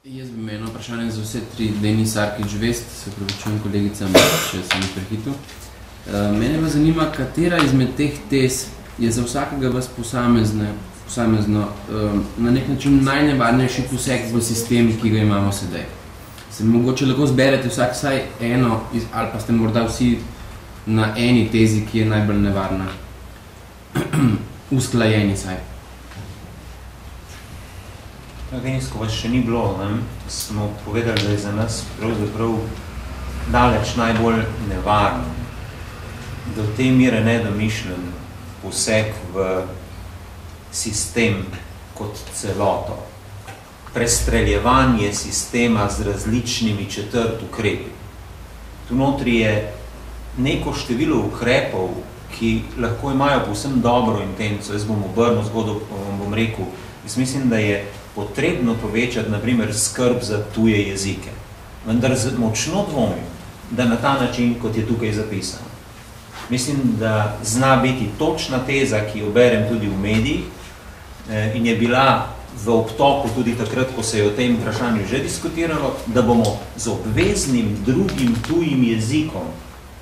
Jaz bi imel vprašanje za vse tri. Denis Arkič Vest, se pravičujem kolegicam, če sem jih prehitil. Mene pa zanima, katera izmed teh tez je za vsakega vas posamezno na nek način najnevarnejši poseg v sistem, ki ga imamo sedaj. Se mogoče lahko zberete vsak vsaj eno, ali pa ste morda vsi na eni tezi, ki je najbolj nevarna. Usklajeni saj. Denis, ko vas še ni bilo, smo povedali, da je za nas pravzaprav daleč najbolj nevarno, do te mere nedomišljen poseg v sistem kot celoto. Prestreljevanje sistema z različnimi ukrepi. Tu notri je neko število ukrepov, ki lahko imajo povsem dobro intenco. Jaz bom obrnil zgodbo, bom rekel, jaz mislim, da je potrebno povečati, na primer, skrb za tuje jezike. Vendar močno dvomim, da na ta način, kot je tukaj zapisano. Mislim, da zna biti točna teza, ki jo berem tudi v medijih, in je bila v obtoku tudi takrat, ko se je o tem vprašanju že diskutiralo, da bomo z obveznim drugim tujim jezikom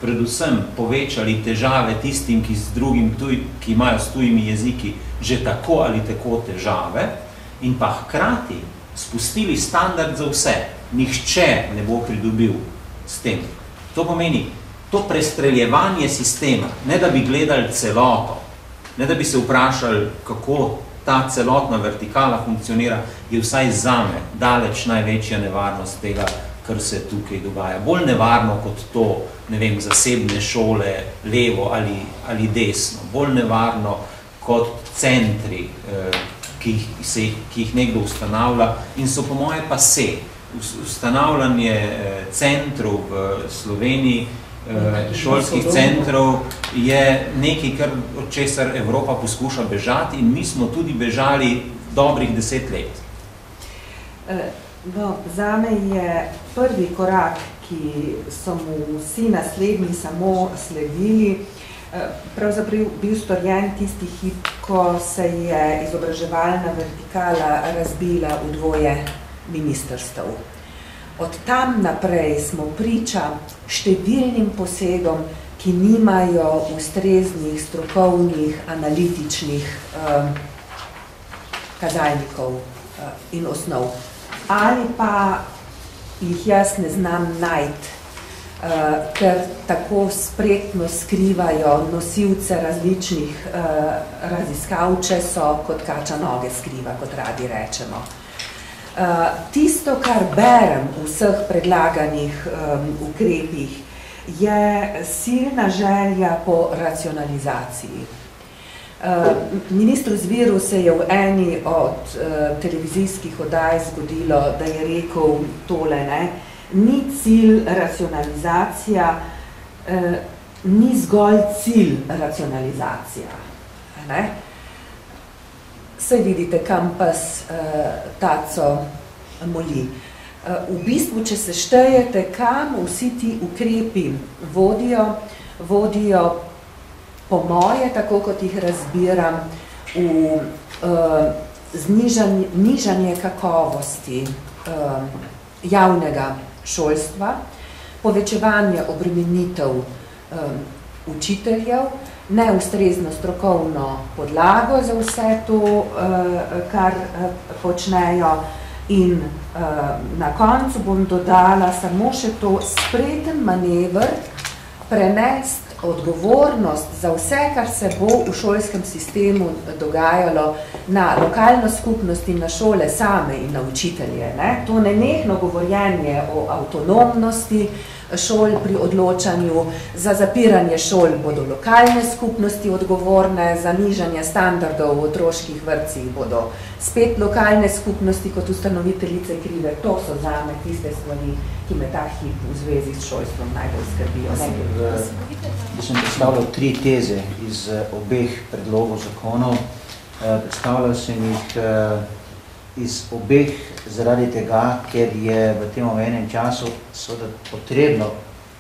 predvsem povečali težave tistim, ki imajo s tujimi jeziki že tako ali tako težave, in pa hkrati spustili standard za vse. Nihče ne bo pridobil s tem. To pomeni, to prestreljevanje sistema, ne da bi gledali celoto, ne da bi se vprašali, kako ta celotna vertikala funkcionira, je vsaj zame daleč največja nevarnost tega, kar se tukaj dogaja. Bolj nevarno kot to, ne vem, zasebne šole, levo ali desno. Bolj nevarno kot centri, ki jih nekdo ustanavlja in so po moje pa se. Ustanavljanje centrov v Sloveniji, šolskih centrov, je nekaj, od česar Evropa poskuša bežati in mi smo tudi bežali dobrih 10 let. No, zame je prvi korak, ki so mu vsi naslednji samo sledili, pravzaprav bil storjen tisti hip, ko se je izobraževalna vertikala razbila v dvoje ministrstev. Od tam naprej smo priča številnim posegom, ki nimajo ustreznih strokovnih, analitičnih kazalnikov in osnov. Ali pa jih jaz ne znam najti, ker tako spretno skrivajo nosilce različnih raziskav, če so kot kača noge skriva, kot radi rečemo. Tisto, kar berem v vseh predlaganih ukrepih, je silna želja po racionalizaciji. Ministru Zviru se je v eni od televizijskih oddaj zgodilo, da je rekel tole, ni cilj racionalizacija, ni zgolj cilj racionalizacija. Saj vidite, kam pas taco moli. V bistvu, če se štejete, kam vsi ti ukrepi vodijo po moje, tako kot jih razbiram, v nižanje kakovosti javnega šolstva, povečevanje obremenitev učiteljev, neustrezno strokovno podlago za vse to, kar počnejo, in na koncu bom dodala samo še to spreten manever, prenesti odgovornost za vse, kar se bo v šolskem sistemu dogajalo, na lokalno skupnost in na šole same in na učitelje. To nenehno govorjenje o avtonomnosti šol pri odločanju, za zapiranje šol bodo lokalne skupnosti odgovorne, za nižanje standardov v otroških vrtcih bodo spet lokalne skupnosti kot ustanoviteljice krive. To so zame tiste stvari, ki me ta hip v zvezi s šolstvom najbolj skrbijo. Da sem predstavljal 3 teze iz obeh predlogov zakonov. Predstavljal sem jih iz obeh zaradi tega, ker je v tem omenjenem času seveda potrebno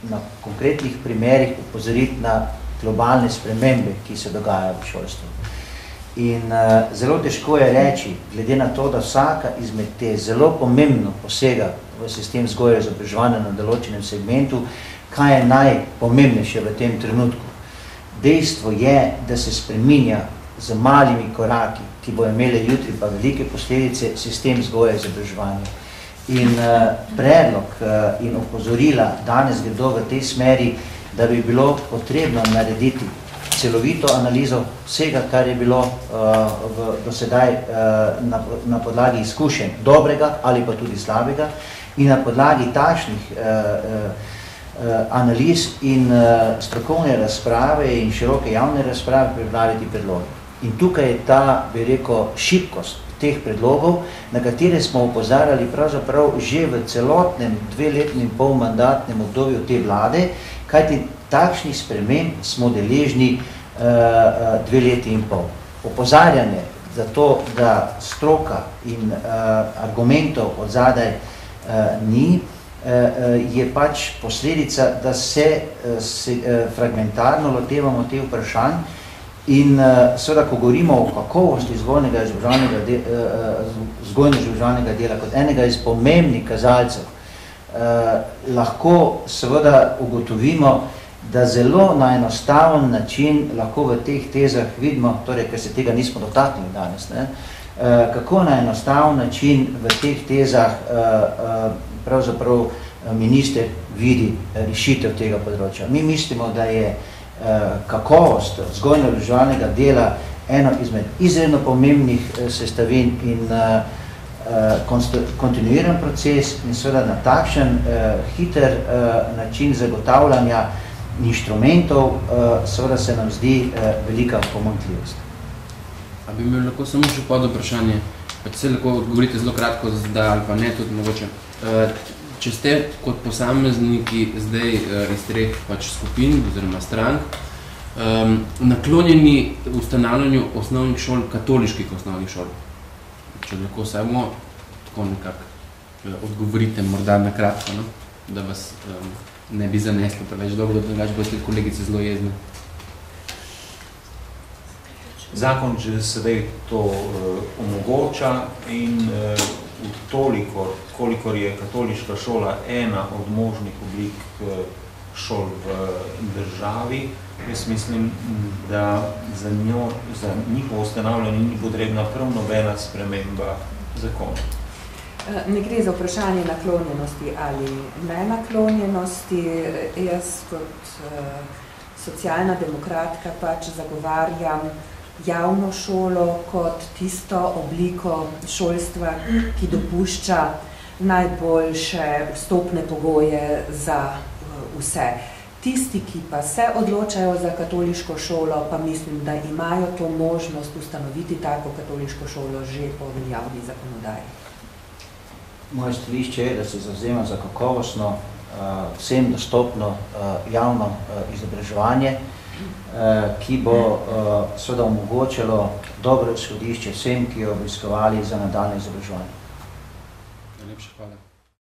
na konkretnih primerih upozoriti na globalne spremembe, ki se dogajajo v šolstvu. In zelo težko je reči, glede na to, da vsaka izmed te zelo pomembno posega v sistem vzgoje in izobraževanja na določenem segmentu, kaj je najpomembnejše v tem trenutku. Dejstvo je, da se spreminja z malimi koraki, ki bo imeli jutri pa velike posledice, sistem vzgoje in izobraževanja. In predlog in opozorila danes gredo v tej smeri, da bi bilo potrebno narediti celovito analizo vsega, kar je bilo do sedaj na podlagi izkušenj dobrega ali pa tudi slabega in na podlagi takšnih analiz in strokovne razprave in široke javne razprave pripraviti predloge. In tukaj je ta, bi rekel, šibkost teh predlogov, na katere smo opozarjali pravzaprav že v celotnem 2,5 mandatnem obdobju te vlade, kajti takšnih sprememb smo deležni 2,5 leti. Opozarjanje za to, da stroka in argumentov od zadaj ni, je pač posledica, da se fragmentarno lotevamo te vprašanj in seveda, ko govorimo o kakovosti vzgojnega izobraževalnega dela kot enega iz pomembnih kazalcev, lahko seveda ugotovimo, da zelo na enostaven način lahko v teh tezah vidimo, torej, ker se tega nismo dotaknili danes, kako na enostaven način v teh tezah pravzaprav minister vidi rešitev tega področja. Mi mislimo, da je kakovost vzgojno-izobraževalnega dela eno izmed izredno pomembnih sestavin in kontinuiran proces in seveda na takšen hiter način zagotavljanja inštrumentov, seveda se nam zdi velika pomanjkljivost. A bi imel lahko samo še pod vprašanje, pa se lahko odgovorite zelo kratko zdaj ali pa ne, tudi mogoče. Če ste kot posamezniki zdaj iz treh pač skupin oziroma strank naklonjeni ustanavljanju osnovnih šol, katoliških osnovnih šol, če lahko samo tako nekako odgovorite morda na kratko, no? Da vas ne bi zaneslo preveč dolgo, da boste kolegice zelo jezne. Zakon že sedaj to omogoča in toliko, kolikor je katoliška šola ena od možnih oblik šol v državi, jaz mislim, da za njihovo ustanavljanje ni potrebna prav nobena sprememba zakona. Ne gre za vprašanje naklonjenosti ali nenaklonjenosti. Jaz kot socialna demokratka pač zagovarjam javno šolo kot tisto obliko šolstva, ki dopušča najboljše vstopne pogoje za vse. Tisti, ki pa se odločajo za katoliško šolo, pa mislim, da imajo to možnost ustanoviti tako katoliško šolo že po veljavni zakonodaji. Moje stališče je, da se zavzemam za kakovostno, vsem dostopno javno izobraževanje, ki bo seveda omogočilo dobro izhodišče vsem, ki jo obiskovali za nadaljnje izobraževanje. Najlepša hvala.